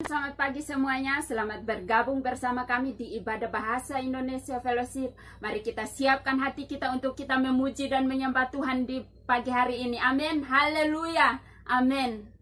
Selamat pagi semuanya, selamat bergabung bersama kami di Ibadah Bahasa Indonesia Fellowship. Mari kita siapkan hati kita untuk kita memuji dan menyembah Tuhan di pagi hari ini. Amin, haleluya, amin.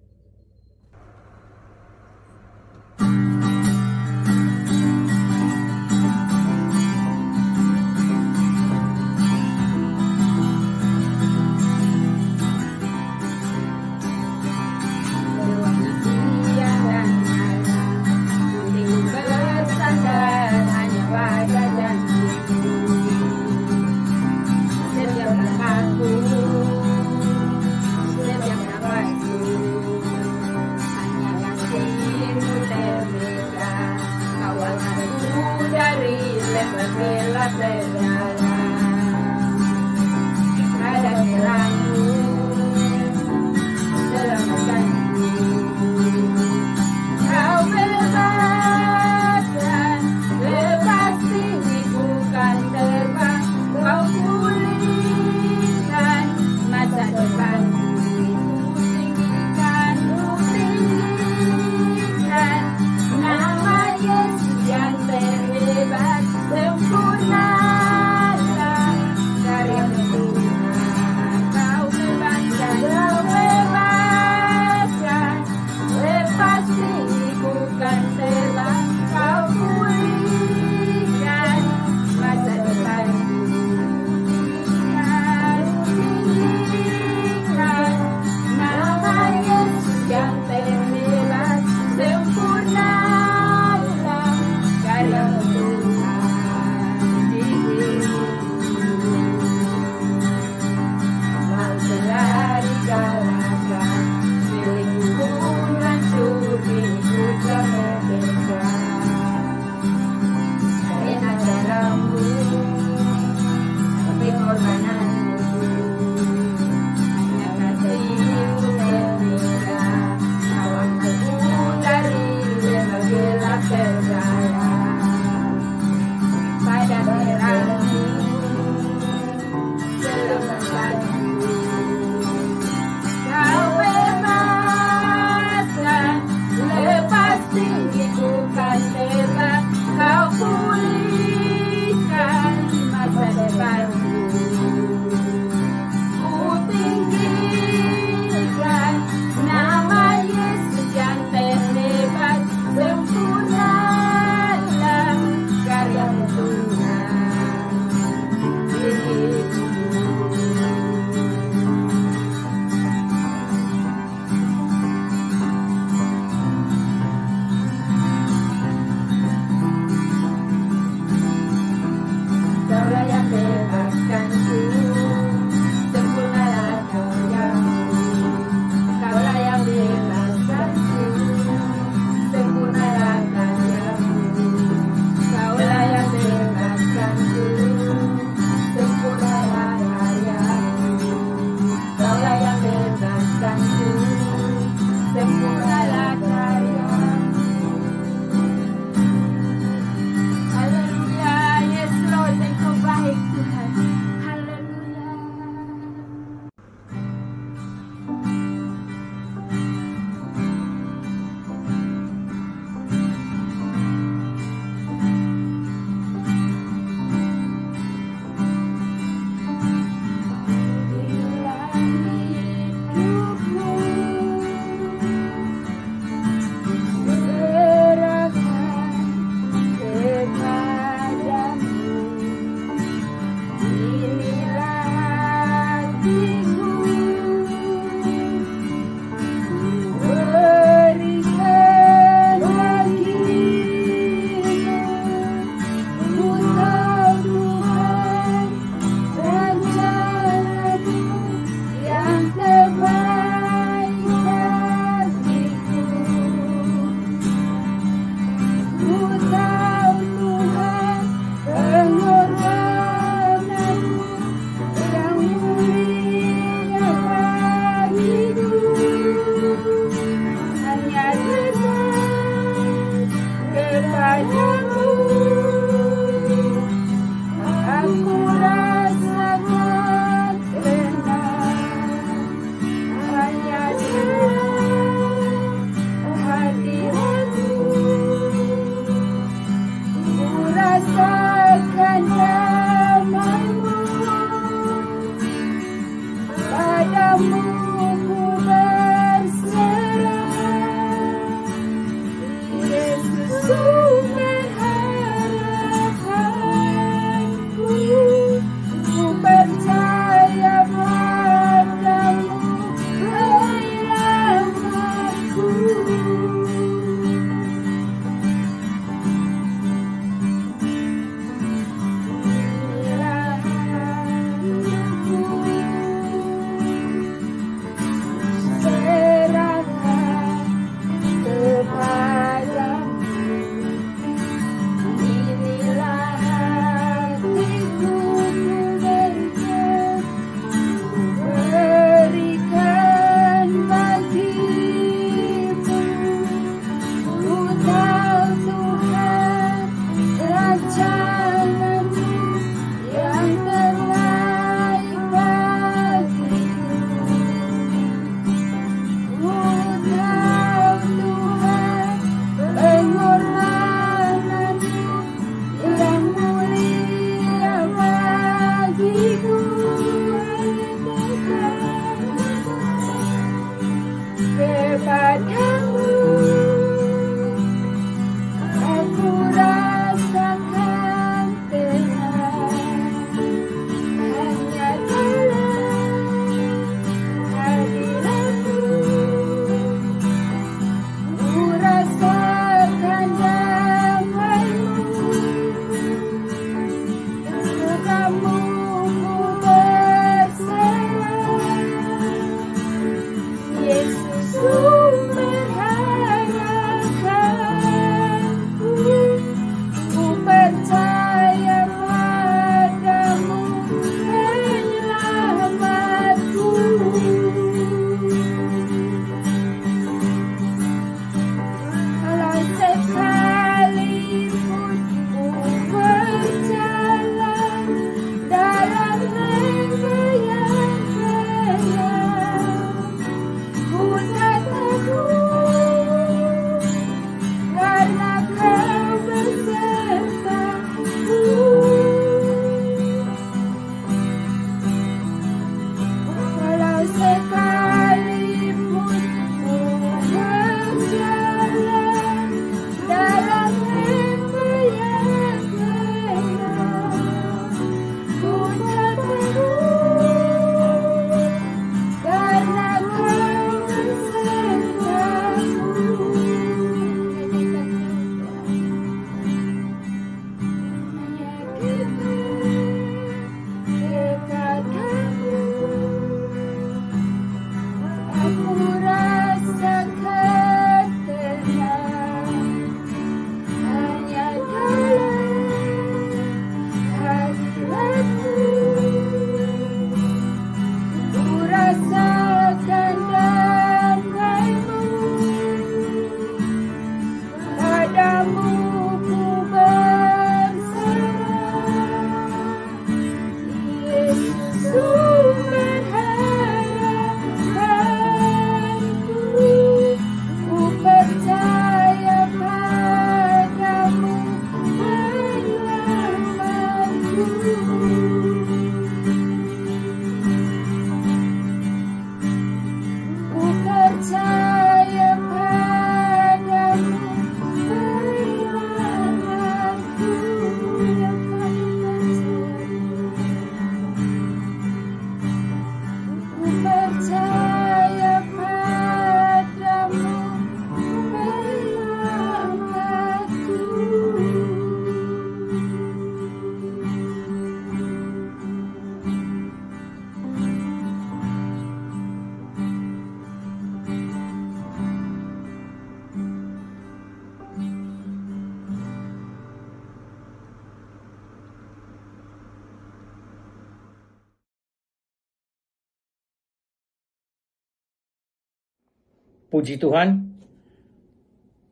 Puji Tuhan.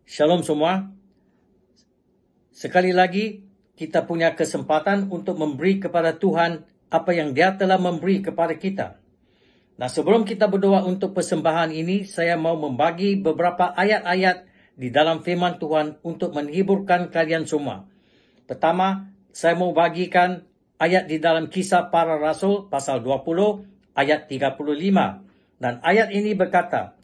Shalom semua. Sekali lagi kita punya kesempatan untuk memberi kepada Tuhan apa yang Dia telah memberi kepada kita. Nah, sebelum kita berdoa untuk persembahan ini, saya mau membagi beberapa ayat-ayat di dalam firman Tuhan untuk menghiburkan kalian semua. Pertama, saya mau bagikan ayat di dalam Kisah Para Rasul pasal 20 ayat 35. Dan ayat ini berkata,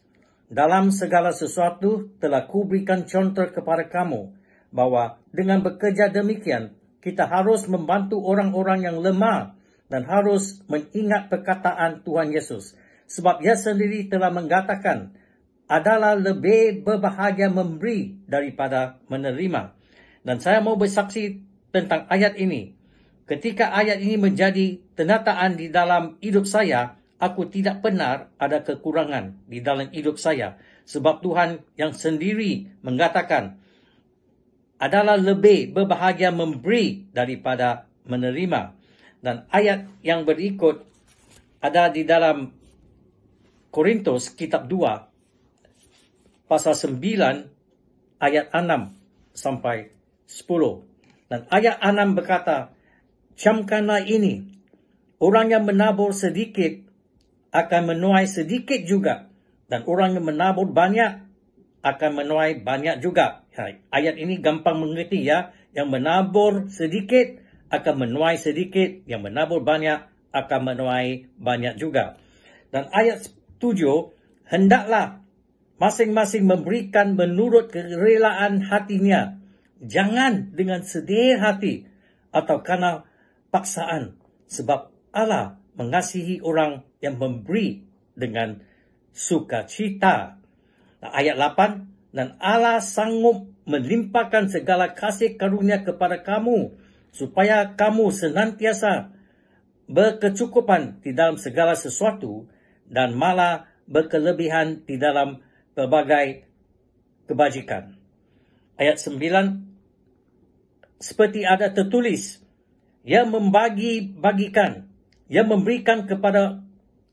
dalam segala sesuatu telah kuberikan contoh kepada kamu, bahwa dengan bekerja demikian, kita harus membantu orang-orang yang lemah dan harus mengingat perkataan Tuhan Yesus. Sebab Ia sendiri telah mengatakan, adalah lebih berbahagia memberi daripada menerima. Dan saya mau bersaksi tentang ayat ini. Ketika ayat ini menjadi kenyataan di dalam hidup saya, aku tidak pernah ada kekurangan di dalam hidup saya. Sebab Tuhan yang sendiri mengatakan, adalah lebih berbahagia memberi daripada menerima. Dan ayat yang berikut ada di dalam Korintus kitab 2, pasal 9, ayat 6 sampai 10. Dan ayat 6 berkata, camkanlah ini, orang yang menabur sedikit akan menuai sedikit juga, dan orang yang menabur banyak akan menuai banyak juga. Ayat ini gampang mengerti ya. Yang menabur sedikit akan menuai sedikit, yang menabur banyak akan menuai banyak juga. Dan ayat 7, hendaklah masing-masing memberikan menurut kerelaan hatinya, jangan dengan sedih hati atau karena paksaan, sebab Allah mengasihi orang yang memberi dengan sukacita. Ayat 8, dan Allah sanggup melimpahkan segala kasih karunia kepada kamu, supaya kamu senantiasa berkecukupan di dalam segala sesuatu, dan malah berkelebihan di dalam berbagai kebajikan. Ayat 9, seperti ada tertulis, Ia membagi-bagikan, Ia memberikan kepada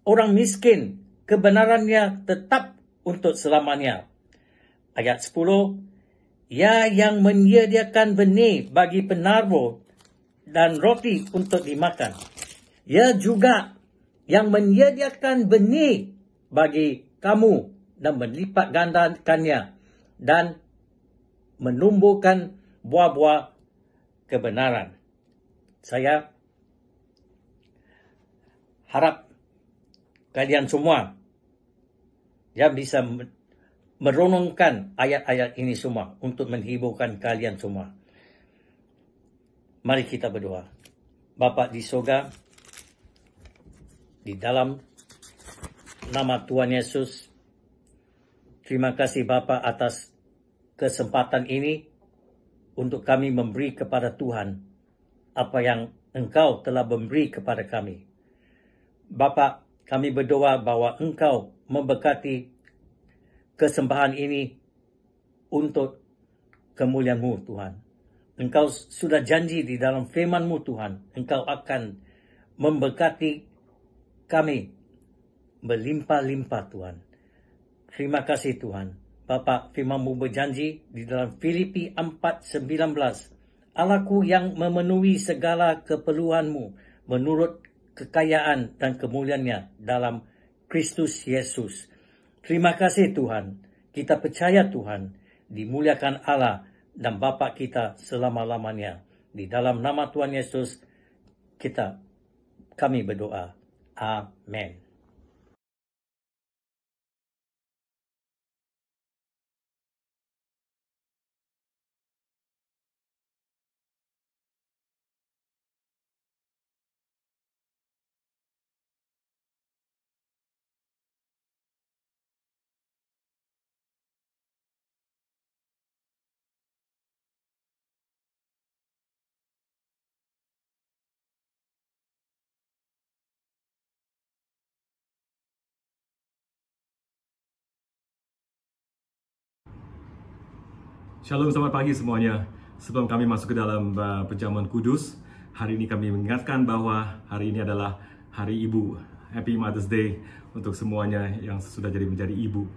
orang miskin, kebenarannya tetap untuk selamanya. Ayat 10, Ia yang menyediakan benih bagi penabur dan roti untuk dimakan. Ia juga yang menyediakan benih bagi kamu dan melipat gandakannya dan menumbuhkan buah-buah kebenaran. Saya harap kalian semua yang bisa merenungkan ayat-ayat ini semua untuk menghiburkan kalian semua. Mari kita berdoa. Bapa di surga, di dalam nama Tuhan Yesus, terima kasih Bapa atas kesempatan ini untuk kami memberi kepada Tuhan apa yang Engkau telah memberi kepada kami. Bapa, kami berdoa bahwa Engkau memberkati kesembahan ini untuk kemuliaan-Mu Tuhan. Engkau sudah janji di dalam firman-Mu Tuhan, Engkau akan memberkati kami berlimpah-limpah Tuhan. Terima kasih Tuhan. Bapa, firman-Mu berjanji di dalam Filipi 4:19, Allahku yang memenuhi segala keperluanmu menurut kekayaan dan kemuliaannya dalam Kristus Yesus. Terima kasih Tuhan. Kita percaya Tuhan, dimuliakan Allah dan Bapa kita selama-lamanya. Di dalam nama Tuhan Yesus, kami berdoa. Amin. Shalom, selamat pagi semuanya. Sebelum kami masuk ke dalam perjamuan kudus, hari ini kami mengingatkan bahwa hari ini adalah Hari Ibu. Happy Mother's Day untuk semuanya yang sudah menjadi ibu.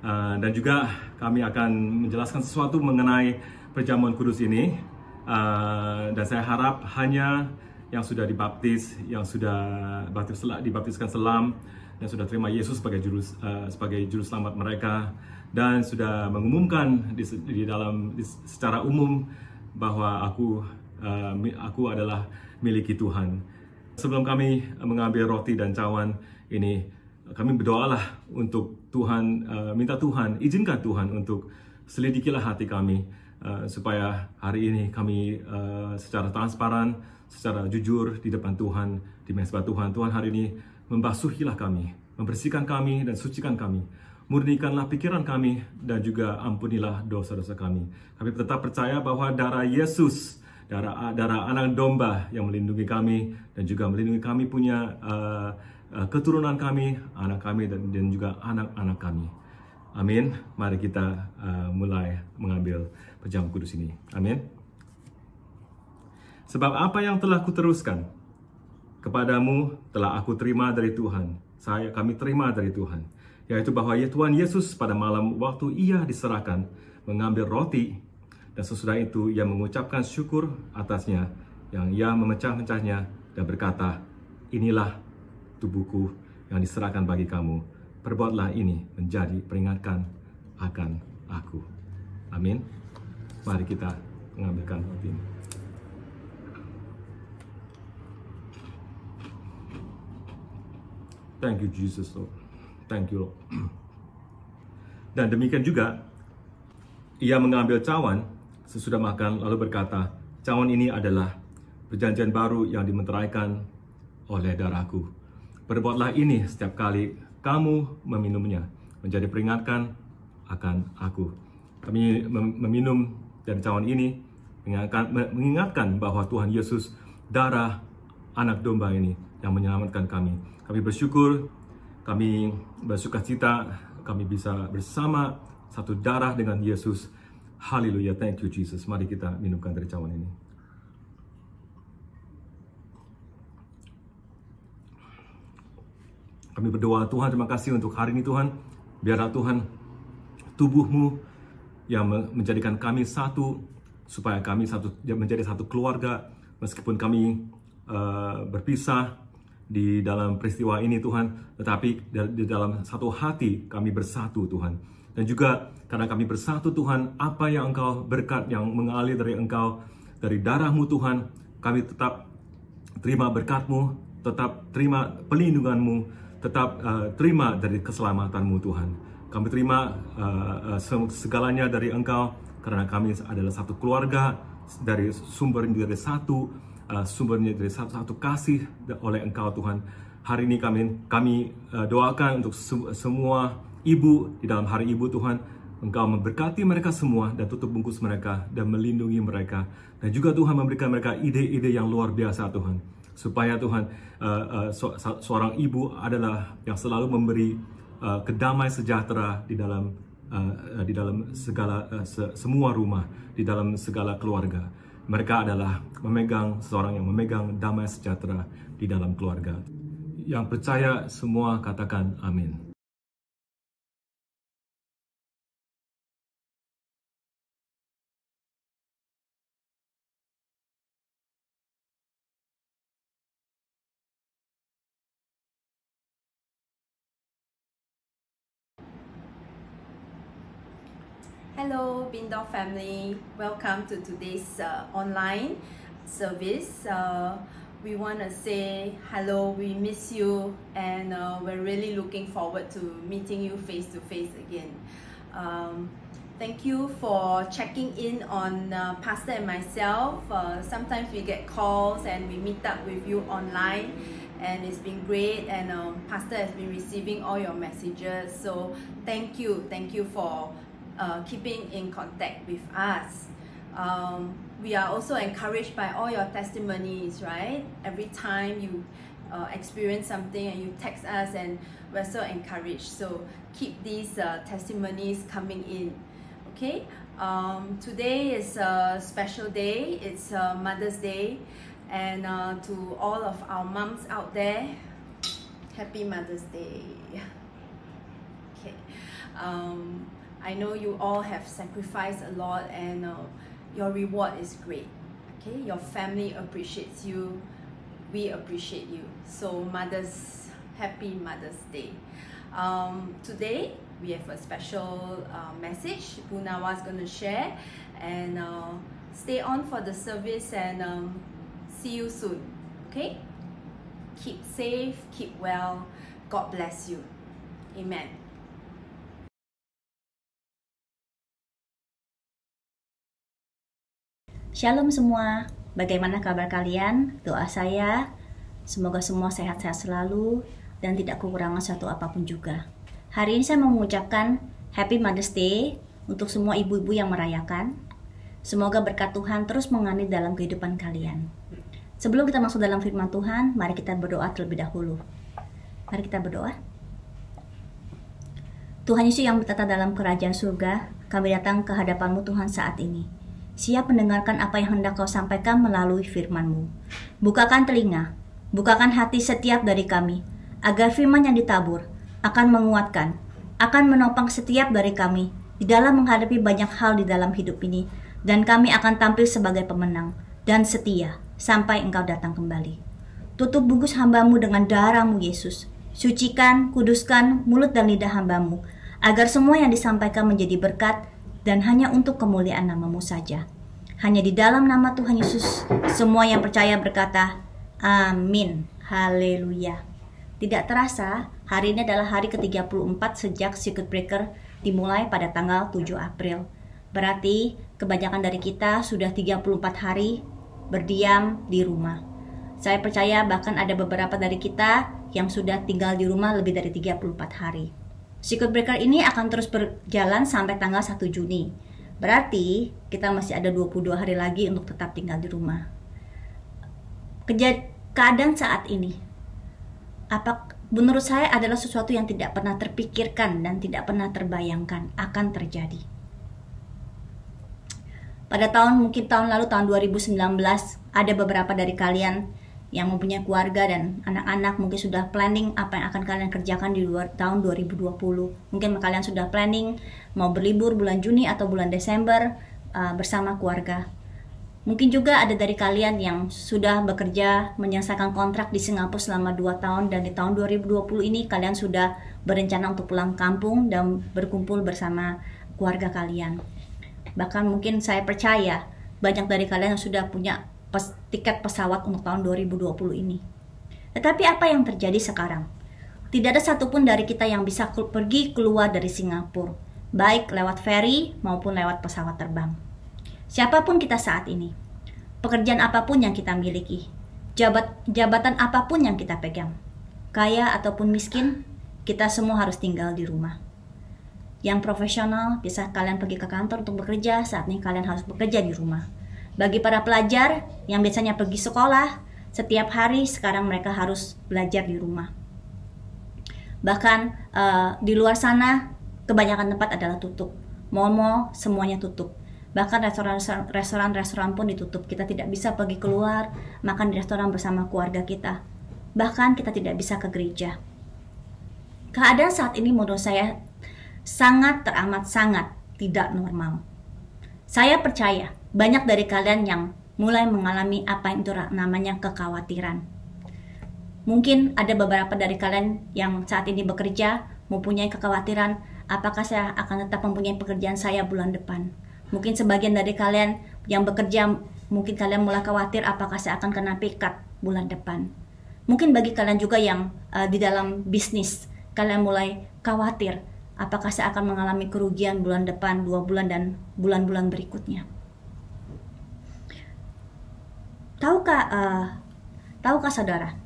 Dan juga kami akan menjelaskan sesuatu mengenai perjamuan kudus ini. Dan saya harap hanya yang sudah dibaptis, yang sudah dibaptiskan selam, dan sudah terima Yesus sebagai juru selamat mereka, dan sudah mengumumkan secara umum bahwa aku adalah miliki Tuhan. Sebelum kami mengambil roti dan cawan ini, kami berdoalah untuk Tuhan, minta Tuhan, izinkan Tuhan untuk selidikilah hati kami, supaya hari ini kami secara transparan, secara jujur di depan Tuhan, di mezbah Tuhan. Tuhan hari ini membasuhilah kami, membersihkan kami dan sucikan kami. Murnikanlah pikiran kami dan juga ampunilah dosa-dosa kami. Kami tetap percaya bahwa darah Yesus, darah anak domba yang melindungi kami dan juga melindungi kami punya keturunan kami, anak kami dan juga anak-anak kami. Amin. Mari kita mulai mengambil perjamuan kudus ini. Amin. Sebab apa yang telah kuteruskan kepadamu telah aku terima dari Tuhan. Kami terima dari Tuhan, yaitu bahwa Tuhan Yesus pada malam waktu ia diserahkan mengambil roti, dan sesudah itu ia mengucapkan syukur atasnya, yang ia memecah-mecahnya dan berkata, inilah tubuhku yang diserahkan bagi kamu. Perbuatlah ini menjadi peringatan akan aku. Amin. Mari kita mengambilkan roti ini. Thank you Jesus Lord. Thank you Lord. Dan demikian juga ia mengambil cawan sesudah makan lalu berkata, cawan ini adalah perjanjian baru yang dimeteraikan oleh darahku. Perbuatlah ini setiap kali kamu meminumnya menjadi peringatan akan aku. Kami meminum dari cawan ini mengingatkan bahwa Tuhan Yesus, darah anak domba ini yang menyelamatkan kami. Kami bersyukur, kami bersukacita, kami bisa bersama satu darah dengan Yesus. Haleluya, thank you Jesus. Mari kita minumkan dari cawan ini. Kami berdoa, Tuhan terima kasih untuk hari ini Tuhan. Biarlah Tuhan tubuh-Mu yang menjadikan kami satu, supaya kami menjadi satu keluarga, meskipun kami berpisah di dalam peristiwa ini Tuhan, tetapi di dalam satu hati kami bersatu Tuhan. Dan juga karena kami bersatu Tuhan, apa yang Engkau berkat yang mengalir dari Engkau, dari darah-Mu Tuhan, kami tetap terima berkat-Mu, tetap terima pelindungan-Mu, tetap terima dari keselamatan-Mu Tuhan. Kami terima segalanya dari Engkau, karena kami adalah satu keluarga, dari sumbernya dari sumbernya dari satu kasih oleh Engkau Tuhan. Hari ini kami doakan untuk semua ibu di dalam hari ibu Tuhan. Engkau memberkati mereka semua dan tutup bungkus mereka dan melindungi mereka. Dan juga Tuhan memberikan mereka ide-ide yang luar biasa Tuhan. Supaya Tuhan, seorang ibu adalah yang selalu memberi kedamaian sejahtera di dalam segala semua rumah, di dalam segala keluarga. Mereka adalah seorang yang memegang damai sejahtera di dalam keluarga. Yang percaya semua katakan amin. Hello, Bindor family. Welcome to today's online service. We want to say hello, we miss you, and we're really looking forward to meeting you face to face again. Thank you for checking in on Pastor and myself. Sometimes we get calls and we meet up with you online, and it's been great, and Pastor has been receiving all your messages. So thank you for keeping in contact with us. We are also encouraged by all your testimonies, right? Every time you experience something and you text us, and we're so encouraged. So keep these testimonies coming in. Okay, today is a special day. It's Mother's Day, and to all of our moms out there, happy Mother's Day. Okay. I know you all have sacrificed a lot, and your reward is great. Okay, your family appreciates you. We appreciate you. So happy Mother's Day. Today we have a special message Bu Nawa is going to share, and stay on for the service, and see you soon. Okay, keep safe, keep well. God bless you. Amen. Shalom semua, bagaimana kabar kalian? Doa saya, semoga semua sehat-sehat selalu dan tidak kekurangan satu apapun juga. Hari ini saya mau mengucapkan Happy Mother's Day untuk semua ibu-ibu yang merayakan. Semoga berkat Tuhan terus mengalir dalam kehidupan kalian. Sebelum kita masuk dalam firman Tuhan, mari kita berdoa terlebih dahulu. Mari kita berdoa. Tuhan Yesus yang bertata dalam kerajaan surga, kami datang ke hadapan-Mu Tuhan saat ini. Siap mendengarkan apa yang hendak Kau sampaikan melalui firman-Mu. Bukakan telinga, bukakan hati setiap dari kami, agar firman yang ditabur akan menguatkan, akan menopang setiap dari kami di dalam menghadapi banyak hal di dalam hidup ini, dan kami akan tampil sebagai pemenang dan setia sampai Engkau datang kembali. Tutup bungkus hamba-Mu dengan darah-Mu Yesus. Sucikan, kuduskan mulut dan lidah hamba-Mu, agar semua yang disampaikan menjadi berkat dan hanya untuk kemuliaan nama-Mu saja. Hanya di dalam nama Tuhan Yesus, semua yang percaya berkata, amin. Haleluya. Tidak terasa, hari ini adalah hari ke-34 sejak Circuit Breaker dimulai pada tanggal 7 April. Berarti kebanyakan dari kita sudah 34 hari berdiam di rumah. Saya percaya bahkan ada beberapa dari kita yang sudah tinggal di rumah lebih dari 34 hari. Circuit Breaker ini akan terus berjalan sampai tanggal 1 Juni. Berarti kita masih ada 22 hari lagi untuk tetap tinggal di rumah. Keadaan saat ini, menurut saya adalah sesuatu yang tidak pernah terpikirkan dan tidak pernah terbayangkan akan terjadi. Pada mungkin tahun lalu, tahun 2019, ada beberapa dari kalian yang mempunyai keluarga dan anak-anak mungkin sudah planning apa yang akan kalian kerjakan di tahun 2020. Mungkin kalian sudah planning mau berlibur bulan Juni atau bulan Desember bersama keluarga. Mungkin juga ada dari kalian yang sudah bekerja menyelesaikan kontrak di Singapura selama 2 tahun dan di tahun 2020 ini kalian sudah berencana untuk pulang kampung dan berkumpul bersama keluarga kalian. Bahkan mungkin saya percaya banyak dari kalian yang sudah punya tiket pesawat untuk tahun 2020 ini. Tetapi apa yang terjadi sekarang? Tidak ada satupun dari kita yang bisa pergi keluar dari Singapura, baik lewat ferry maupun lewat pesawat terbang. Siapapun kita saat ini, pekerjaan apapun yang kita miliki, jabatan apapun yang kita pegang, kaya ataupun miskin, kita semua harus tinggal di rumah. Yang profesional, bisa kalian pergi ke kantor untuk bekerja, saat ini kalian harus bekerja di rumah. Bagi para pelajar yang biasanya pergi sekolah, setiap hari sekarang mereka harus belajar di rumah. Bahkan di luar sana, kebanyakan tempat adalah tutup. Mall-mall semuanya tutup. Bahkan restoran-restoran pun ditutup. Kita tidak bisa pergi keluar, makan di restoran bersama keluarga kita. Bahkan kita tidak bisa ke gereja. Keadaan saat ini menurut saya sangat tidak normal. Saya percaya banyak dari kalian yang mulai mengalami apa yang itu namanya kekhawatiran. Mungkin ada beberapa dari kalian yang saat ini bekerja mempunyai kekhawatiran, apakah saya akan tetap mempunyai pekerjaan saya bulan depan. Mungkin sebagian dari kalian yang bekerja, mungkin kalian mulai khawatir apakah saya akan kena pay cut bulan depan. Mungkin bagi kalian juga yang di dalam bisnis, kalian mulai khawatir apakah saya akan mengalami kerugian bulan depan, 2 bulan dan bulan-bulan berikutnya. Tahukah saudara,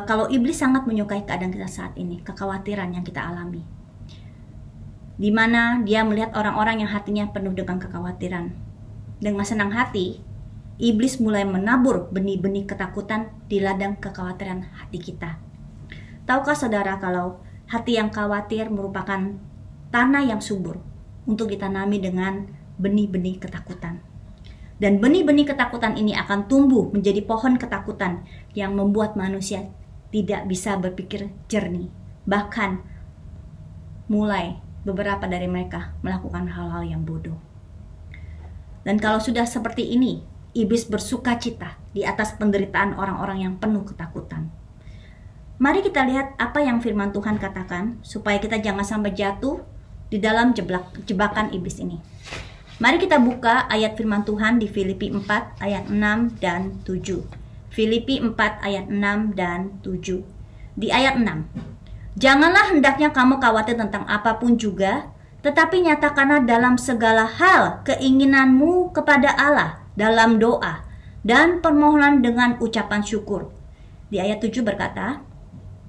kalau iblis sangat menyukai keadaan kita saat ini, kekhawatiran yang kita alami, di mana dia melihat orang-orang yang hatinya penuh dengan kekhawatiran. Dengan senang hati, iblis mulai menabur benih-benih ketakutan di ladang kekhawatiran hati kita. Tahukah saudara kalau hati yang khawatir merupakan tanah yang subur untuk ditanami dengan benih-benih ketakutan. Dan benih-benih ketakutan ini akan tumbuh menjadi pohon ketakutan yang membuat manusia tidak bisa berpikir jernih. Bahkan mulai beberapa dari mereka melakukan hal-hal yang bodoh. Dan kalau sudah seperti ini, iblis bersukacita di atas penderitaan orang-orang yang penuh ketakutan. Mari kita lihat apa yang firman Tuhan katakan supaya kita jangan sampai jatuh di dalam jebakan iblis ini. Mari kita buka ayat firman Tuhan di Filipi 4 ayat 6 dan 7. Filipi 4 ayat 6 dan 7. Di ayat 6. Janganlah hendaknya kamu khawatir tentang apapun juga, tetapi nyatakanlah dalam segala hal keinginanmu kepada Allah dalam doa dan permohonan dengan ucapan syukur. Di ayat 7 berkata,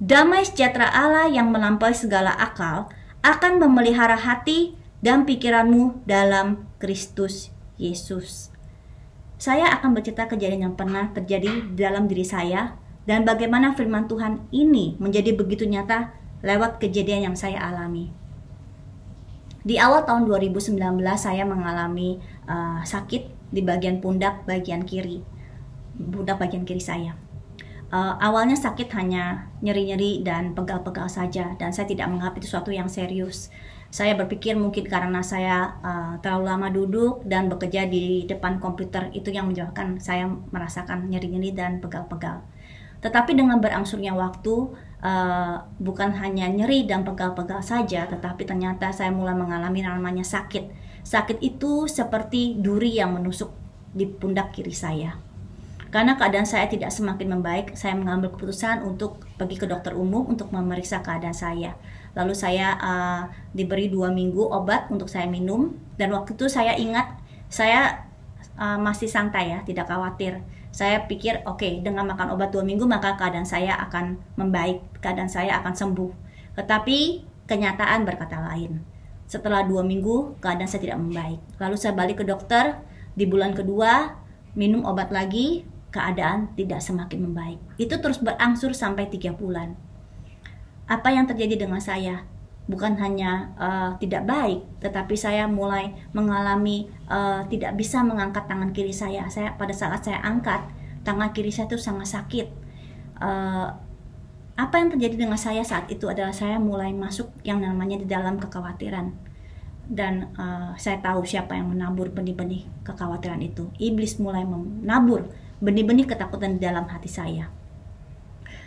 damai sejahtera Allah yang melampaui segala akal akan memelihara hati dan pikiranmu dalam Kristus Yesus. Saya akan bercerita kejadian yang pernah terjadi dalam diri saya dan bagaimana firman Tuhan ini menjadi begitu nyata lewat kejadian yang saya alami. Di awal tahun 2019 saya mengalami sakit di bagian pundak bagian kiri saya. Awalnya sakit hanya nyeri-nyeri dan pegal-pegal saja, dan saya tidak menganggap itu suatu yang serius. Saya berpikir mungkin karena saya terlalu lama duduk dan bekerja di depan komputer, itu yang menyebabkan saya merasakan nyeri-nyeri dan pegal-pegal. Tetapi dengan berangsurnya waktu, bukan hanya nyeri dan pegal-pegal saja, tetapi ternyata saya mulai mengalami namanya sakit. Sakit itu seperti duri yang menusuk di pundak kiri saya. Karena keadaan saya tidak semakin membaik, saya mengambil keputusan untuk pergi ke dokter umum untuk memeriksa keadaan saya. Lalu saya diberi 2 minggu obat untuk saya minum, dan waktu itu saya ingat saya masih santai ya, tidak khawatir. Saya pikir oke, dengan makan obat 2 minggu maka keadaan saya akan membaik, keadaan saya akan sembuh. Tetapi kenyataan berkata lain. Setelah 2 minggu keadaan saya tidak membaik. Lalu saya balik ke dokter, di bulan kedua minum obat lagi, keadaan tidak semakin membaik. Itu terus berangsur sampai 3 bulan. Apa yang terjadi dengan saya? Bukan hanya tidak baik, tetapi saya mulai mengalami tidak bisa mengangkat tangan kiri saya. Pada saat saya angkat, tangan kiri saya itu sangat sakit. Apa yang terjadi dengan saya saat itu adalah saya mulai masuk yang namanya di dalam kekhawatiran. Dan saya tahu siapa yang menabur benih-benih kekhawatiran itu. Iblis mulai menabur benih-benih ketakutan di dalam hati saya.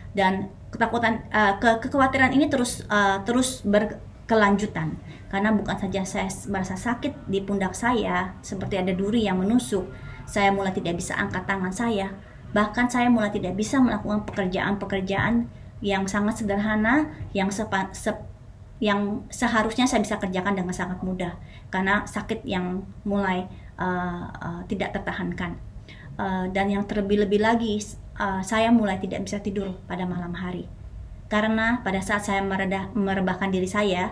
Dan kekhawatiran ini terus berkelanjutan, karena bukan saja saya merasa sakit di pundak saya seperti ada duri yang menusuk, saya mulai tidak bisa angkat tangan saya, bahkan saya mulai tidak bisa melakukan pekerjaan-pekerjaan yang sangat sederhana yang seharusnya saya bisa kerjakan dengan sangat mudah, karena sakit yang mulai tidak tertahankan. Dan yang terlebih-lebih lagi, saya mulai tidak bisa tidur pada malam hari. Karena pada saat saya merebahkan diri saya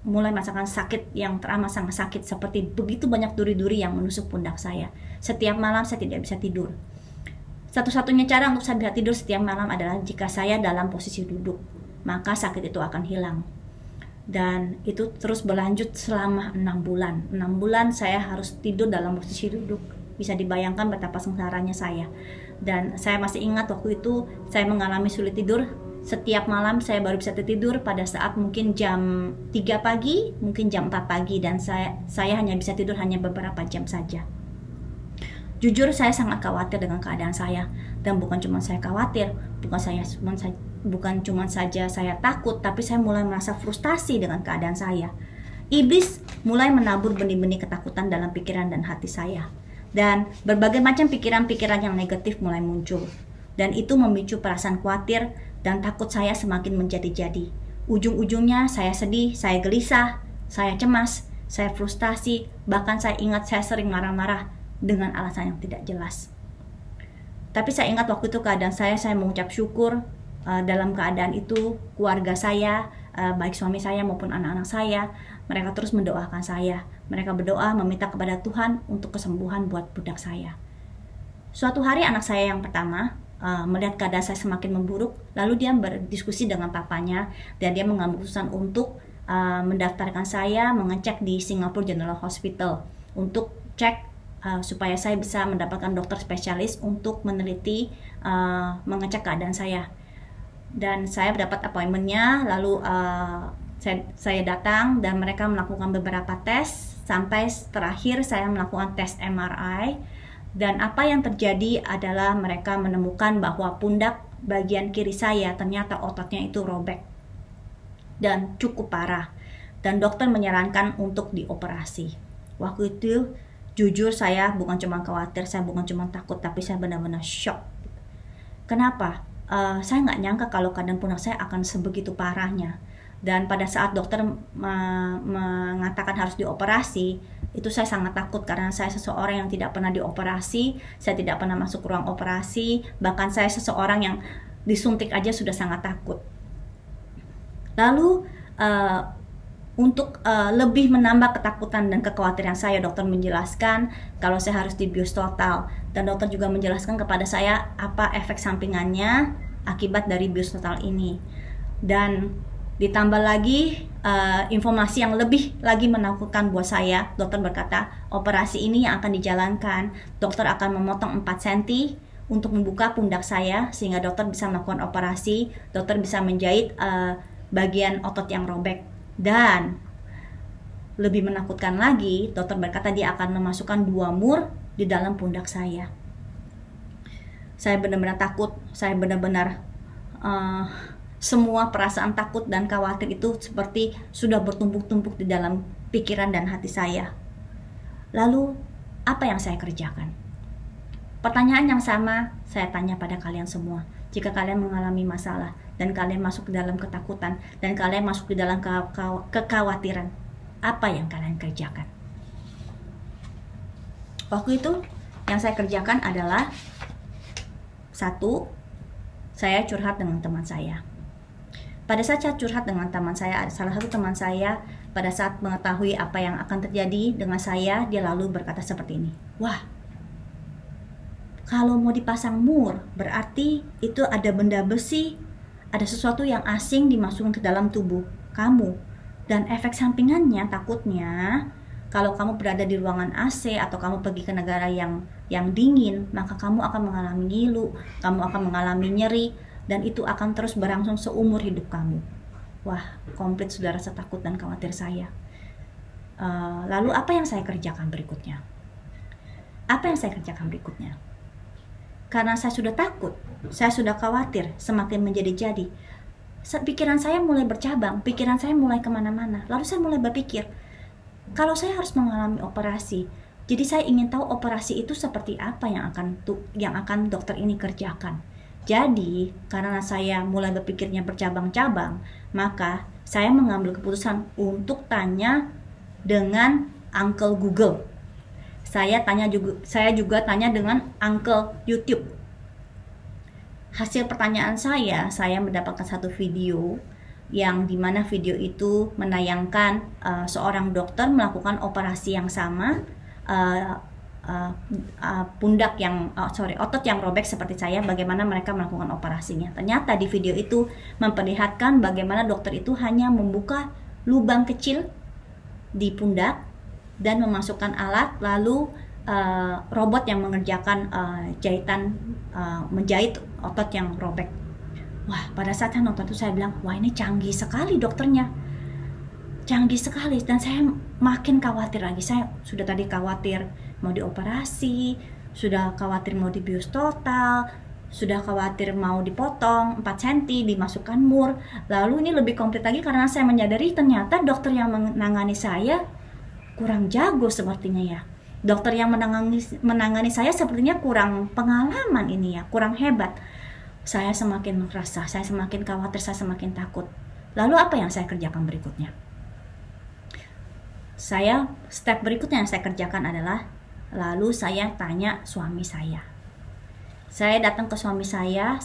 mulai merasakan sakit yang teramat sangat sakit, seperti begitu banyak duri-duri yang menusuk pundak saya. Setiap malam saya tidak bisa tidur. Satu-satunya cara untuk saya bisa tidur setiap malam adalah jika saya dalam posisi duduk, maka sakit itu akan hilang. Dan itu terus berlanjut selama 6 bulan. 6 bulan saya harus tidur dalam posisi duduk. Bisa dibayangkan betapa sengsaranya saya. Dan saya masih ingat waktu itu saya mengalami sulit tidur. Setiap malam saya baru bisa tidur pada saat mungkin jam 3 pagi, mungkin jam 4 pagi, dan saya hanya bisa tidur hanya beberapa jam saja. Jujur saya sangat khawatir dengan keadaan saya, dan bukan cuma saya khawatir, bukan cuma saja saya takut, tapi saya mulai merasa frustasi dengan keadaan saya. Iblis mulai menabur benih-benih ketakutan dalam pikiran dan hati saya. Dan berbagai macam pikiran-pikiran yang negatif mulai muncul. Dan itu memicu perasaan khawatir dan takut saya semakin menjadi-jadi. Ujung-ujungnya saya sedih, saya gelisah, saya cemas, saya frustasi, bahkan saya ingat saya sering marah-marah dengan alasan yang tidak jelas. Tapi saya ingat waktu itu keadaan saya mengucap syukur dalam keadaan itu keluarga saya, baik suami saya maupun anak-anak saya, mereka terus mendoakan saya. Mereka berdoa meminta kepada Tuhan untuk kesembuhan buat budak saya. Suatu hari anak saya yang pertama melihat keadaan saya semakin memburuk, lalu dia berdiskusi dengan papanya dan dia mengambil keputusan untuk mendaftarkan saya mengecek di Singapore General Hospital untuk cek supaya saya bisa mendapatkan dokter spesialis untuk meneliti mengecek keadaan saya. Dan saya mendapat appointment-nya, lalu saya datang dan mereka melakukan beberapa tes sampai terakhir saya melakukan tes MRI. Dan apa yang terjadi adalah mereka menemukan bahwa pundak bagian kiri saya ternyata ototnya itu robek dan cukup parah, dan dokter menyarankan untuk dioperasi. Waktu itu jujur saya bukan cuma khawatir, saya bukan cuma takut, tapi saya benar-benar shock. Kenapa? saya nggak nyangka kalau keadaan pundak saya akan sebegitu parahnya. Dan pada saat dokter mengatakan harus dioperasi, itu saya sangat takut karena saya seseorang yang tidak pernah dioperasi, saya tidak pernah masuk ruang operasi, bahkan saya seseorang yang disuntik aja sudah sangat takut. Lalu untuk lebih menambah ketakutan dan kekhawatiran saya, dokter menjelaskan kalau saya harus dibius total, dan dokter juga menjelaskan kepada saya apa efek sampingannya akibat dari bius total ini. Dan ditambah lagi informasi yang lebih lagi menakutkan buat saya, dokter berkata operasi ini yang akan dijalankan, dokter akan memotong 4 cm untuk membuka pundak saya sehingga dokter bisa melakukan operasi, dokter bisa menjahit bagian otot yang robek. Dan lebih menakutkan lagi, dokter berkata dia akan memasukkan 2 mur di dalam pundak saya. Saya benar-benar takut, saya benar-benar semua perasaan takut dan khawatir itu seperti sudah bertumpuk-tumpuk di dalam pikiran dan hati saya. Lalu, apa yang saya kerjakan? Pertanyaan yang sama saya tanya pada kalian semua. Jika kalian mengalami masalah dan kalian masuk ke dalam ketakutan dan kalian masuk ke dalam kekhawatiran, apa yang kalian kerjakan? Waktu itu yang saya kerjakan adalah 1, saya curhat dengan teman saya. Pada saat saya curhat dengan teman saya, ada salah satu teman saya pada saat mengetahui apa yang akan terjadi dengan saya, dia lalu berkata seperti ini, wah, kalau mau dipasang mur, berarti itu ada benda besi, ada sesuatu yang asing dimasukkan ke dalam tubuh kamu. Dan efek sampingannya takutnya, kalau kamu berada di ruangan AC atau kamu pergi ke negara yang dingin, maka kamu akan mengalami ngilu, kamu akan mengalami nyeri, dan itu akan terus berlangsung seumur hidup kamu. Wah, komplit sudah rasa takut dan khawatir saya. Lalu apa yang saya kerjakan berikutnya? Karena saya sudah takut, saya sudah khawatir, semakin menjadi-jadi. Pikiran saya mulai bercabang, pikiran saya mulai kemana-mana. Lalu saya mulai berpikir, kalau saya harus mengalami operasi, jadi saya ingin tahu operasi itu seperti apa yang akan dokter ini kerjakan. Jadi, karena saya mulai berpikirnya bercabang-cabang, maka saya mengambil keputusan untuk tanya dengan Uncle Google. Saya juga tanya dengan Uncle YouTube. Hasil pertanyaan saya mendapatkan satu video yang dimana video itu menayangkan seorang dokter melakukan operasi yang sama, otot yang robek seperti saya, bagaimana mereka melakukan operasinya. Ternyata di video itu memperlihatkan bagaimana dokter itu hanya membuka lubang kecil di pundak dan memasukkan alat, lalu robot yang mengerjakan menjahit otot yang robek. Wah, pada saat saya nonton itu saya bilang, wah ini canggih sekali dokternya, canggih sekali. Dan saya makin khawatir lagi. Saya sudah tadi khawatir mau dioperasi, sudah khawatir mau dibius total, sudah khawatir mau dipotong 4 cm, dimasukkan mur. Lalu ini lebih komplit lagi karena saya menyadari ternyata dokter yang menangani saya kurang jago sepertinya ya. Dokter yang menangani saya sepertinya kurang pengalaman ini ya, kurang hebat. Saya semakin merasa, saya semakin khawatir, saya semakin takut. Lalu apa yang saya kerjakan berikutnya? Step berikutnya yang saya kerjakan adalah, lalu saya tanya suami saya. Saya datang ke suami saya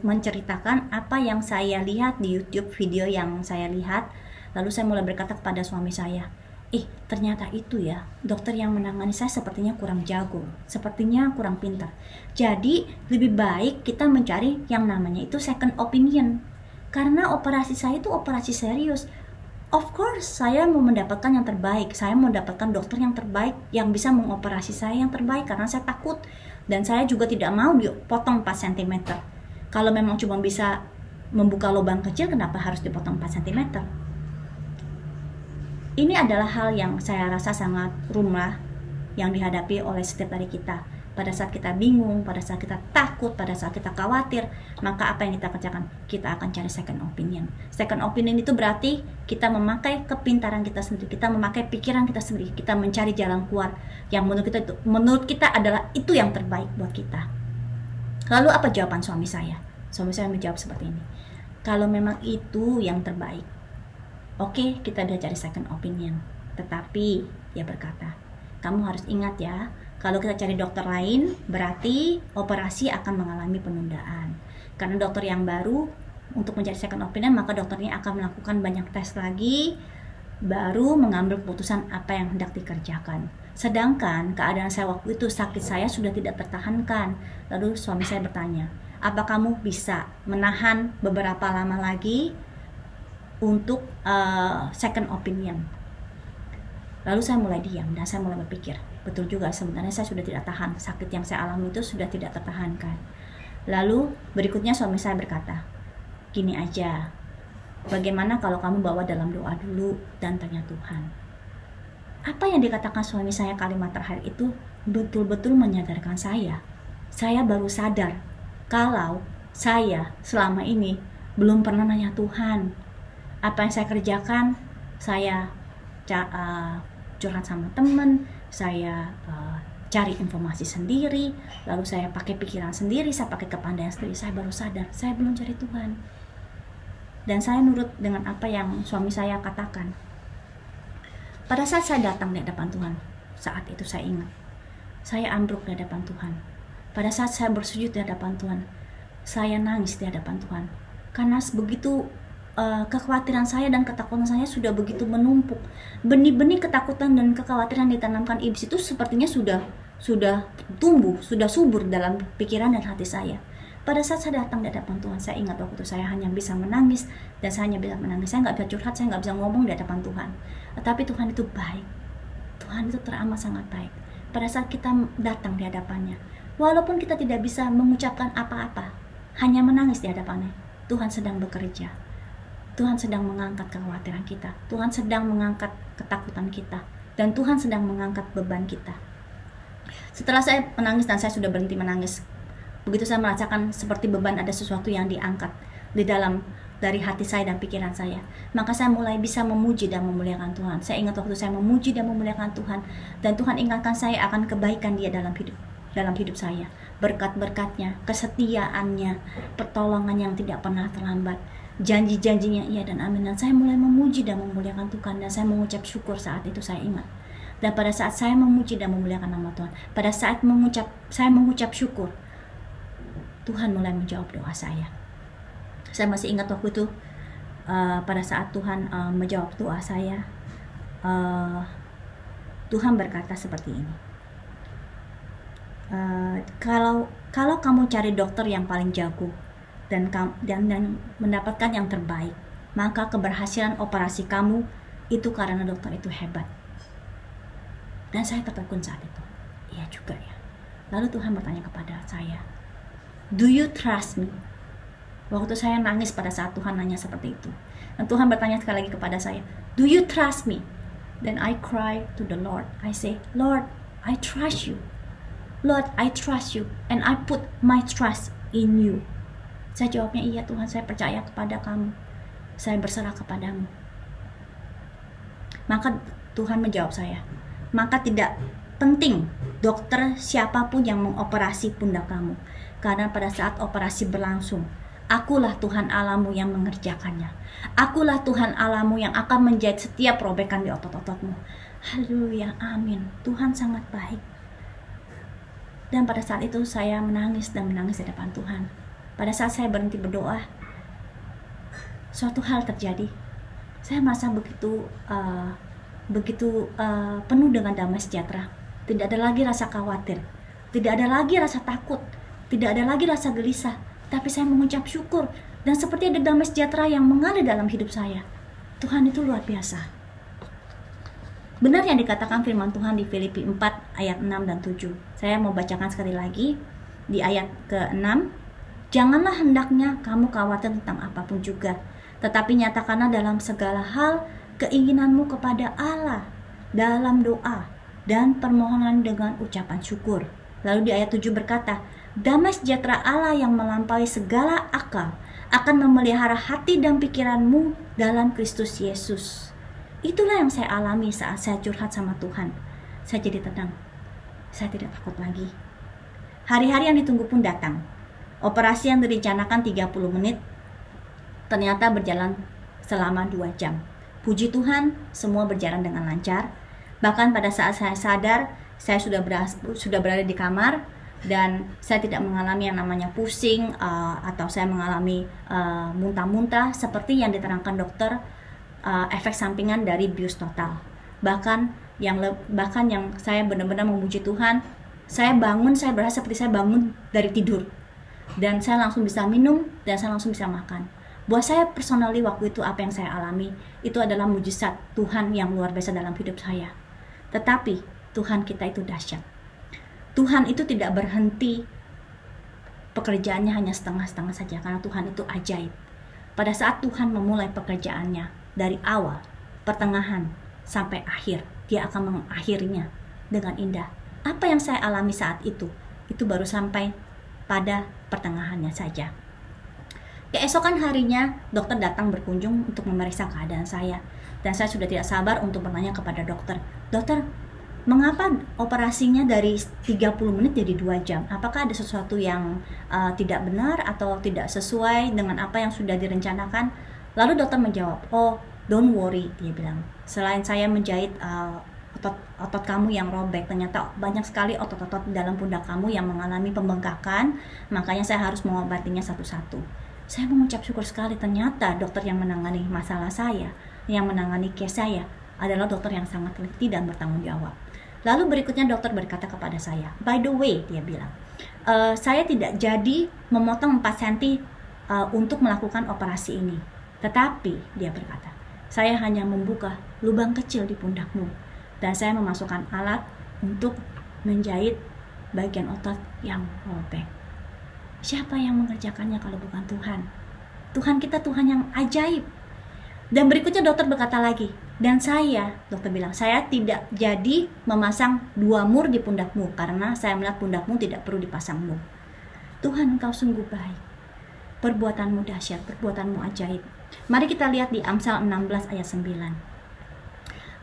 menceritakan apa yang saya lihat di YouTube, video yang saya lihat. Lalu saya mulai berkata kepada suami saya, ternyata itu ya, dokter yang menangani saya sepertinya kurang jago, sepertinya kurang pintar. Jadi lebih baik kita mencari yang namanya itu second opinion. Karena operasi saya itu operasi serius. Of course, saya mau mendapatkan yang terbaik. Saya mau mendapatkan dokter yang terbaik yang bisa mengoperasi saya yang terbaik karena saya takut. Dan saya juga tidak mau dipotong 4 cm. Kalau memang cuma bisa membuka lubang kecil, kenapa harus dipotong 4 cm? Ini adalah hal yang saya rasa sangat lumrah yang dihadapi oleh setiap dari kita. Pada saat kita bingung, pada saat kita takut, pada saat kita khawatir, maka apa yang kita kerjakan? Kita akan cari second opinion. Second opinion itu berarti kita memakai kepintaran kita sendiri, kita memakai pikiran kita sendiri, kita mencari jalan keluar yang menurut kita adalah itu yang terbaik buat kita. Lalu apa jawaban suami saya? Suami saya menjawab seperti ini, kalau memang itu yang terbaik, oke, kita bisa cari second opinion. Tetapi dia berkata, kamu harus ingat ya, kalau kita cari dokter lain berarti operasi akan mengalami penundaan. Karena dokter yang baru, untuk mencari second opinion, maka dokternya akan melakukan banyak tes lagi, baru mengambil keputusan apa yang hendak dikerjakan. Sedangkan keadaan saya waktu itu, sakit saya sudah tidak tertahankan. Lalu suami saya bertanya, apa kamu bisa menahan beberapa lama lagi untuk second opinion? Lalu saya mulai diam dan saya mulai berpikir, betul juga, sebenarnya saya sudah tidak tahan, sakit yang saya alami itu sudah tidak tertahankan. Lalu berikutnya suami saya berkata, gini aja, bagaimana kalau kamu bawa dalam doa dulu dan tanya Tuhan. Apa yang dikatakan suami saya kalimat terakhir itu betul-betul menyadarkan saya. Saya baru sadar kalau saya selama ini belum pernah nanya Tuhan. Apa yang saya kerjakan, saya curhat sama teman, saya cari informasi sendiri, lalu saya pakai pikiran sendiri, saya pakai kepandaian sendiri. Saya baru sadar, saya belum cari Tuhan. Dan saya nurut dengan apa yang suami saya katakan. Pada saat saya datang di hadapan Tuhan, saat itu saya ingat, saya ambruk di hadapan Tuhan. Pada saat saya bersujud di hadapan Tuhan, saya nangis di hadapan Tuhan. Karena begitu kekhawatiran saya dan ketakutan saya sudah begitu menumpuk. Benih-benih ketakutan dan kekhawatiran ditanamkan iblis itu sepertinya sudah tumbuh, sudah subur dalam pikiran dan hati saya. Pada saat saya datang di hadapan Tuhan, saya ingat waktu itu saya hanya bisa menangis, dan saya hanya bisa menangis. Saya nggak bisa curhat, saya nggak bisa ngomong di hadapan Tuhan. Tetapi Tuhan itu baik. Tuhan itu teramat sangat baik. Pada saat kita datang di hadapannya, walaupun kita tidak bisa mengucapkan apa-apa, hanya menangis di hadapannya, Tuhan sedang bekerja. Tuhan sedang mengangkat kekhawatiran kita. Tuhan sedang mengangkat ketakutan kita. Dan Tuhan sedang mengangkat beban kita. Setelah saya menangis dan saya sudah berhenti menangis, begitu saya merasakan seperti beban ada sesuatu yang diangkat di dalam dari hati saya dan pikiran saya, maka saya mulai bisa memuji dan memuliakan Tuhan. Saya ingat waktu saya memuji dan memuliakan Tuhan, dan Tuhan ingatkan saya akan kebaikan Dia dalam hidup saya, berkat-berkatnya, kesetiaannya, pertolongan yang tidak pernah terlambat, janji-janjinya iya dan amin. Dan saya mulai memuji dan memuliakan Tuhan, dan saya mengucap syukur saat itu. Saya ingat, dan pada saat saya memuji dan memuliakan nama Tuhan, pada saat saya mengucap syukur, Tuhan mulai menjawab doa saya. Saya masih ingat waktu itu, pada saat Tuhan menjawab doa saya, Tuhan berkata seperti ini, kalau kamu cari dokter yang paling jago dan mendapatkan yang terbaik, maka keberhasilan operasi kamu itu karena dokter itu hebat. Dan saya tertegun saat itu, iya juga ya. Lalu Tuhan bertanya kepada saya, do you trust me? Waktu saya nangis pada saat Tuhan nanya seperti itu. Dan Tuhan bertanya sekali lagi kepada saya, do you trust me? Then I cry to the Lord. I say, Lord, I trust you. Lord, I trust you. And I put my trust in you. Saya jawabnya, iya Tuhan, saya percaya kepada kamu. Saya berserah kepadamu. Maka Tuhan menjawab saya, maka tidak penting dokter siapapun yang mengoperasi pundak kamu. Karena pada saat operasi berlangsung, akulah Tuhan Allahmu yang mengerjakannya. Akulah Tuhan Allahmu yang akan menjahit setiap robekan di otot-ototmu. Haleluya, amin. Tuhan sangat baik. Dan pada saat itu saya menangis dan menangis di depan Tuhan. Pada saat saya berhenti berdoa, suatu hal terjadi. Saya merasa begitu penuh dengan damai sejahtera. Tidak ada lagi rasa khawatir, tidak ada lagi rasa takut, tidak ada lagi rasa gelisah, tapi saya mengucap syukur, dan seperti ada damai sejahtera yang mengalir dalam hidup saya. Tuhan itu luar biasa. Benar yang dikatakan firman Tuhan di Filipi 4 ayat 6 dan 7. Saya mau bacakan sekali lagi di ayat ke-6. Janganlah hendaknya kamu khawatir tentang apapun juga, tetapi nyatakanlah dalam segala hal keinginanmu kepada Allah dalam doa dan permohonan dengan ucapan syukur. Lalu di ayat 7 berkata, damai sejahtera Allah yang melampaui segala akal akan memelihara hati dan pikiranmu dalam Kristus Yesus. Itulah yang saya alami saat saya curhat sama Tuhan. Saya jadi tenang. Saya tidak takut lagi. Hari-hari yang ditunggu pun datang. Operasi yang direncanakan 30 menit ternyata berjalan selama 2 jam. Puji Tuhan, semua berjalan dengan lancar. Bahkan pada saat saya sadar, saya sudah berada di kamar dan saya tidak mengalami yang namanya pusing atau saya mengalami muntah-muntah seperti yang diterangkan dokter, efek sampingan dari bius total. Bahkan yang saya benar-benar memuji Tuhan, saya bangun, saya berasa seperti saya bangun dari tidur dan saya langsung bisa minum dan saya langsung bisa makan. Buat saya personally waktu itu apa yang saya alami itu adalah mujizat Tuhan yang luar biasa dalam hidup saya. Tetapi Tuhan kita itu dahsyat. Tuhan itu tidak berhenti, pekerjaannya hanya setengah-setengah saja karena Tuhan itu ajaib. Pada saat Tuhan memulai pekerjaannya dari awal, pertengahan sampai akhir, Dia akan mengakhirinya dengan indah. Apa yang saya alami saat itu baru sampai pada pertengahannya saja. Keesokan harinya, dokter datang berkunjung untuk memeriksa keadaan saya. Dan saya sudah tidak sabar untuk bertanya kepada dokter, "Dokter, mengapa operasinya dari 30 menit jadi 2 jam? Apakah ada sesuatu yang tidak benar atau tidak sesuai dengan apa yang sudah direncanakan?" Lalu dokter menjawab, "Oh, don't worry," dia bilang. "Selain saya menjahit otot kamu yang robek, ternyata banyak sekali otot-otot dalam pundak kamu yang mengalami pembengkakan, makanya saya harus mengobatinya satu-satu." Saya mengucap syukur sekali, ternyata dokter yang menangani masalah saya, yang menangani case saya adalah dokter yang sangat teliti dan bertanggung jawab. Lalu berikutnya dokter berkata kepada saya, "By the way," dia bilang, "saya tidak jadi memotong 4 cm untuk melakukan operasi ini. Tetapi," dia berkata, "saya hanya membuka lubang kecil di pundakmu dan saya memasukkan alat untuk menjahit bagian otot yang robek." Siapa yang mengerjakannya kalau bukan Tuhan? Tuhan kita Tuhan yang ajaib. Dan berikutnya dokter berkata lagi, "Dan saya," dokter bilang, "saya tidak jadi memasang 2 mur di pundakmu karena saya melihat pundakmu tidak perlu dipasang mur." Tuhan, Engkau sungguh baik. Perbuatanmu dahsyat, perbuatanmu ajaib. Mari kita lihat di Amsal 16 ayat 9.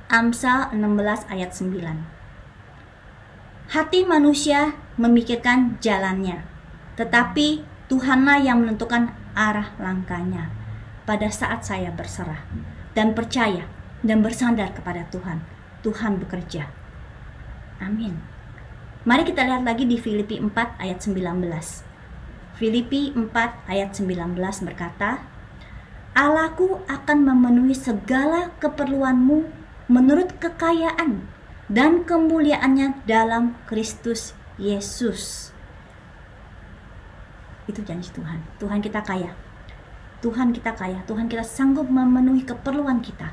Amsal 16 ayat 9. "Hati manusia memikirkan jalannya, tetapi Tuhanlah yang menentukan arah langkahnya." Pada saat saya berserah dan percaya dan bersandar kepada Tuhan, Tuhan bekerja. Amin. Mari kita lihat lagi di Filipi 4 ayat 19. Filipi 4 ayat 19 berkata, "Allahku akan memenuhi segala keperluanmu menurut kekayaan dan kemuliaannya dalam Kristus Yesus." Itu janji Tuhan. Tuhan kita kaya. Tuhan kita kaya. Tuhan kita sanggup memenuhi keperluan kita.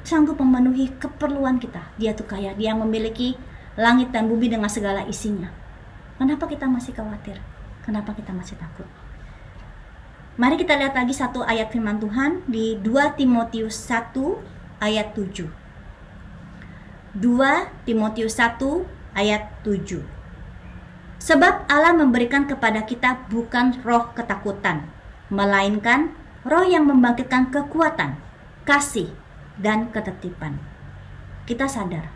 Sanggup memenuhi keperluan kita. Dia tuh kaya. Dia memiliki langit dan bumi dengan segala isinya. Kenapa kita masih khawatir? Kenapa kita masih takut? Mari kita lihat lagi satu ayat firman Tuhan di 2 Timotius 1 ayat 7. 2 Timotius 1 ayat 7. "Sebab Allah memberikan kepada kita bukan roh ketakutan, melainkan roh yang membangkitkan kekuatan, kasih, dan ketertiban." Kita sadar,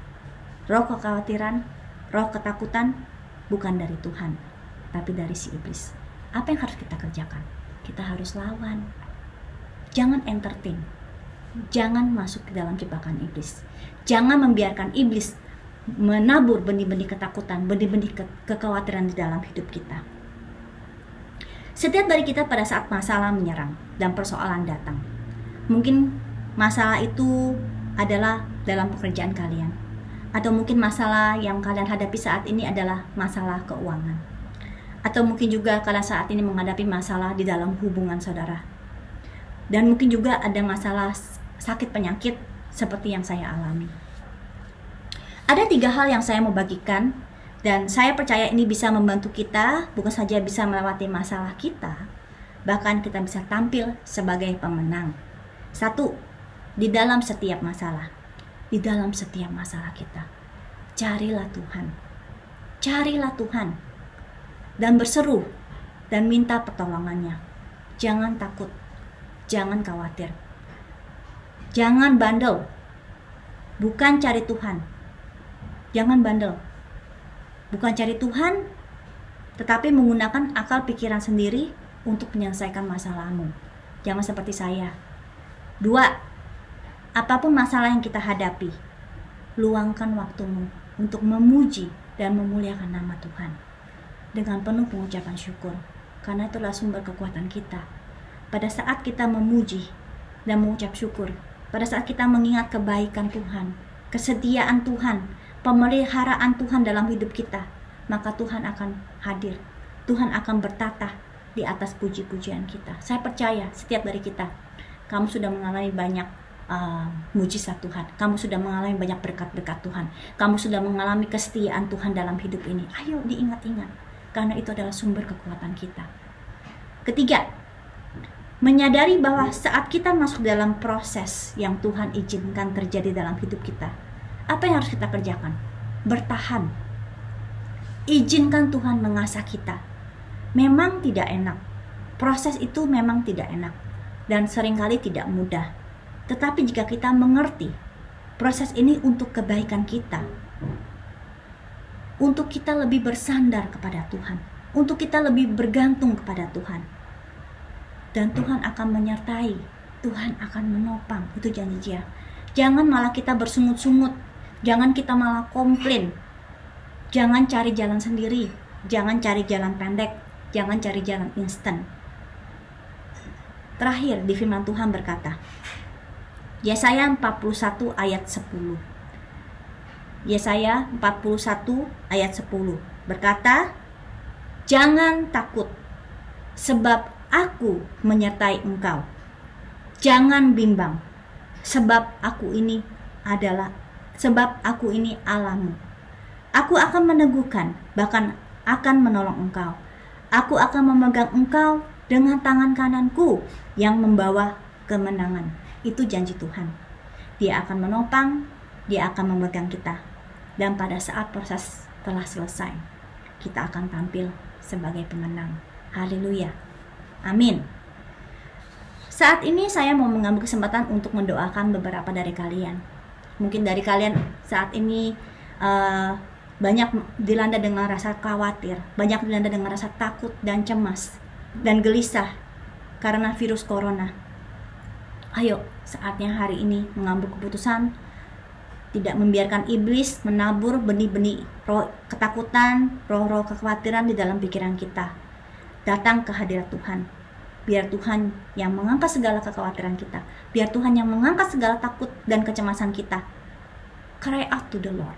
roh kekhawatiran, roh ketakutan bukan dari Tuhan, tapi dari si iblis. Apa yang harus kita kerjakan? Kita harus lawan. Jangan entertain. Jangan masuk ke dalam jebakan iblis. Jangan membiarkan iblis menabur benih-benih ketakutan, benih-benih kekhawatiran di dalam hidup kita. Setiap dari kita pada saat masalah menyerang dan persoalan datang, mungkin masalah itu adalah dalam pekerjaan kalian, atau mungkin masalah yang kalian hadapi saat ini adalah masalah keuangan, atau mungkin juga kalian saat ini menghadapi masalah di dalam hubungan saudara, dan mungkin juga ada masalah sakit penyakit seperti yang saya alami. Ada 3 hal yang saya mau bagikan, dan saya percaya ini bisa membantu kita, bukan saja bisa melewati masalah kita, bahkan kita bisa tampil sebagai pemenang. 1, di dalam setiap masalah. Di dalam setiap masalah kita, carilah Tuhan. Carilah Tuhan. Dan berseru, dan minta pertolongannya. Jangan takut, jangan khawatir. Jangan bandel. Bukan cari Tuhan. Jangan bandel. Bukan cari Tuhan, tetapi menggunakan akal pikiran sendiri untuk menyelesaikan masalahmu. Jangan seperti saya. 2. Apapun masalah yang kita hadapi, luangkan waktumu untuk memuji dan memuliakan nama Tuhan dengan penuh pengucapan syukur, karena itulah sumber kekuatan kita. Pada saat kita memuji dan mengucap syukur, pada saat kita mengingat kebaikan Tuhan, kesetiaan Tuhan, pemeliharaan Tuhan dalam hidup kita, maka Tuhan akan hadir. Tuhan akan bertata di atas puji-pujian kita. Saya percaya setiap dari kita, kamu sudah mengalami banyak mujizat Tuhan. Kamu sudah mengalami banyak berkat-berkat Tuhan. Kamu sudah mengalami kesetiaan Tuhan dalam hidup ini. Ayo diingat-ingat, karena itu adalah sumber kekuatan kita. 3. Menyadari bahwa saat kita masuk dalam proses yang Tuhan izinkan terjadi dalam hidup kita, apa yang harus kita kerjakan? Bertahan. Izinkan Tuhan mengasah kita. Memang tidak enak. Proses itu memang tidak enak dan seringkali tidak mudah. Tetapi jika kita mengerti proses ini untuk kebaikan kita, untuk kita lebih bersandar kepada Tuhan, untuk kita lebih bergantung kepada Tuhan, dan Tuhan akan menyertai, Tuhan akan menopang. Itu janji Dia. Jangan malah kita bersungut-sungut, jangan kita malah komplain, jangan cari jalan sendiri, jangan cari jalan pendek, jangan cari jalan instan. Terakhir di firman Tuhan berkata, Yesaya 41 ayat 10. Yesaya 41 ayat 10 berkata, jangan takut, sebab Aku menyertai engkau. Jangan bimbang, sebab aku ini Allahmu. Aku akan meneguhkan, bahkan akan menolong engkau. Aku akan memegang engkau dengan tangan kananku yang membawa kemenangan. Itu janji Tuhan. Dia akan menopang, Dia akan memegang kita. Dan pada saat proses telah selesai, kita akan tampil sebagai pemenang. Haleluya. Amin. Saat ini saya mau mengambil kesempatan untuk mendoakan beberapa dari kalian. Mungkin dari kalian saat ini banyak dilanda dengan rasa khawatir, banyak dilanda dengan rasa takut dan cemas dan gelisah karena virus corona. Ayo, saatnya hari ini mengambil keputusan, tidak membiarkan iblis menabur benih-benih roh ketakutan, roh-roh kekhawatiran di dalam pikiran kita. Datang ke hadirat Tuhan. Biar Tuhan yang mengangkat segala kekhawatiran kita. Biar Tuhan yang mengangkat segala takut dan kecemasan kita. Cry out to the Lord.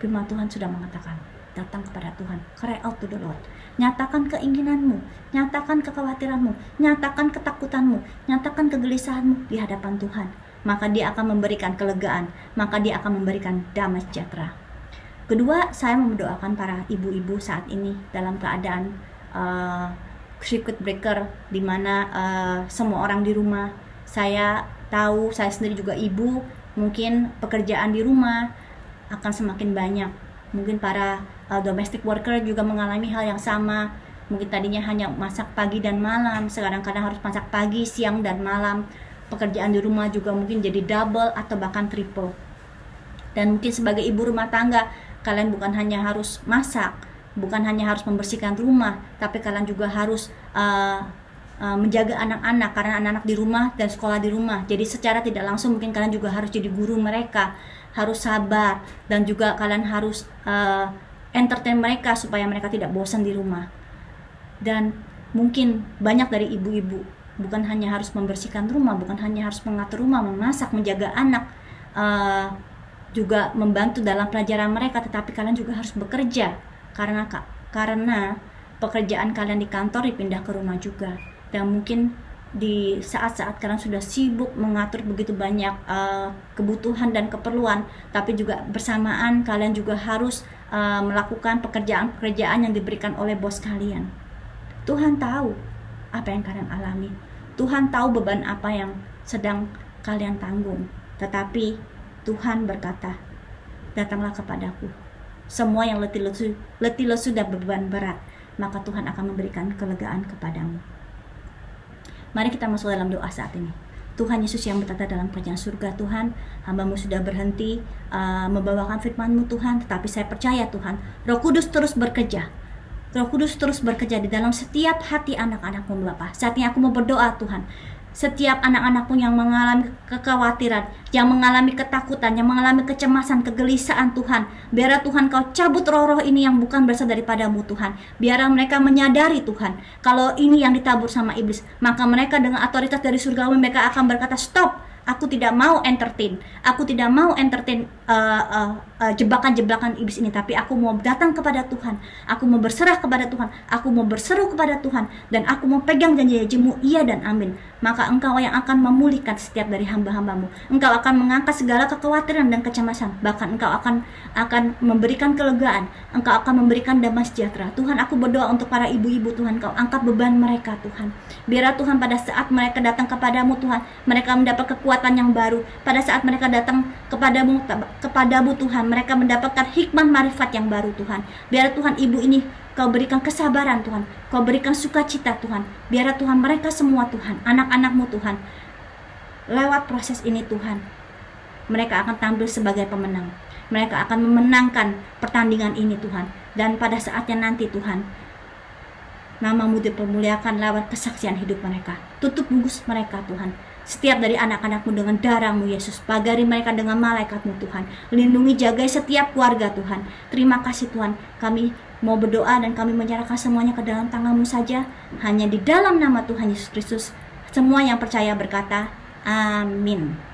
Firman Tuhan sudah mengatakan, datang kepada Tuhan. Cry out to the Lord. Nyatakan keinginanmu, nyatakan kekhawatiranmu, nyatakan ketakutanmu, nyatakan kegelisahanmu di hadapan Tuhan. Maka Dia akan memberikan kelegaan, maka Dia akan memberikan damai sejahtera. Kedua, saya mendoakan para ibu-ibu saat ini dalam keadaan circuit breaker, di mana semua orang di rumah. Saya tahu, saya sendiri juga ibu, mungkin pekerjaan di rumah akan semakin banyak. Mungkin para domestic worker juga mengalami hal yang sama. Mungkin tadinya hanya masak pagi dan malam, sekarang kadang harus masak pagi, siang, dan malam. Pekerjaan di rumah juga mungkin jadi double atau bahkan triple. Dan mungkin sebagai ibu rumah tangga, kalian bukan hanya harus masak, bukan hanya harus membersihkan rumah, tapi kalian juga harus menjaga anak-anak, karena anak-anak di rumah dan sekolah di rumah. Jadi secara tidak langsung mungkin kalian juga harus jadi guru mereka, harus sabar, dan juga kalian harus entertain mereka supaya mereka tidak bosan di rumah. Dan mungkin banyak dari ibu-ibu bukan hanya harus membersihkan rumah, bukan hanya harus mengatur rumah, memasak, menjaga anak, juga membantu dalam pelajaran mereka, tetapi kalian juga harus bekerja. Karena pekerjaan kalian di kantor dipindah ke rumah juga. Dan mungkin di saat-saat kalian sudah sibuk mengatur begitu banyak kebutuhan dan keperluan, tapi juga bersamaan kalian juga harus melakukan pekerjaan-pekerjaan yang diberikan oleh bos kalian. Tuhan tahu apa yang kalian alami. Tuhan tahu beban apa yang sedang kalian tanggung. Tetapi Tuhan berkata, datanglah kepadaku, semua yang letih lesu dan beban berat, maka Tuhan akan memberikan kelegaan kepadamu. Mari kita masuk dalam doa saat ini. Tuhan Yesus yang bertata dalam kerajaan surga, Tuhan, hamba-Mu sudah berhenti membawakan firman-Mu, Tuhan, tetapi saya percaya, Tuhan, Roh Kudus terus bekerja Roh Kudus terus bekerja di dalam setiap hati anak-anak-Mu Bapa. Saat ini aku mau berdoa Tuhan, setiap anak-anak-Mu yang mengalami kekhawatiran, yang mengalami ketakutan, yang mengalami kecemasan, kegelisahan Tuhan, biar Tuhan Kau cabut roh-roh ini yang bukan berasal daripada-Mu Tuhan. Biar mereka menyadari Tuhan, kalau ini yang ditabur sama iblis, maka mereka dengan otoritas dari surgawi mereka akan berkata, stop, aku tidak mau entertain, aku tidak mau entertain jebakan-jebakan iblis ini, tapi aku mau datang kepada Tuhan, aku mau berserah kepada Tuhan, aku mau berseru kepada Tuhan, dan aku mau pegang janji-janji-Mu, iya dan amin. Maka Engkau yang akan memulihkan setiap dari hamba-hamba-Mu. Engkau akan mengangkat segala kekhawatiran dan kecemasan, bahkan Engkau akan memberikan kelegaan, Engkau akan memberikan damai sejahtera. Tuhan, aku berdoa untuk para ibu-ibu Tuhan, Kau angkat beban mereka Tuhan. Biarlah Tuhan pada saat mereka datang kepada-Mu Tuhan, mereka mendapat kekuatan yang baru. Pada saat mereka datang kepadamu Tuhan, mereka mendapatkan hikmat marifat yang baru Tuhan. Biar Tuhan ibu ini Kau berikan kesabaran Tuhan, Kau berikan sukacita Tuhan. Biar Tuhan mereka semua Tuhan, anak-anak-Mu Tuhan, lewat proses ini Tuhan, mereka akan tampil sebagai pemenang. Mereka akan memenangkan pertandingan ini Tuhan. Dan pada saatnya nanti Tuhan, nama-Mu dipermuliakan lewat kesaksian hidup mereka. Tutup bungkus mereka Tuhan, setiap dari anak-anak-Mu dengan darah-Mu Yesus. Pagari mereka dengan malaikat-Mu Tuhan. Lindungi, jagai setiap keluarga Tuhan. Terima kasih Tuhan. Kami mau berdoa dan kami menyerahkan semuanya ke dalam tangan-Mu saja. Hanya di dalam nama Tuhan Yesus Kristus semua yang percaya berkata amin.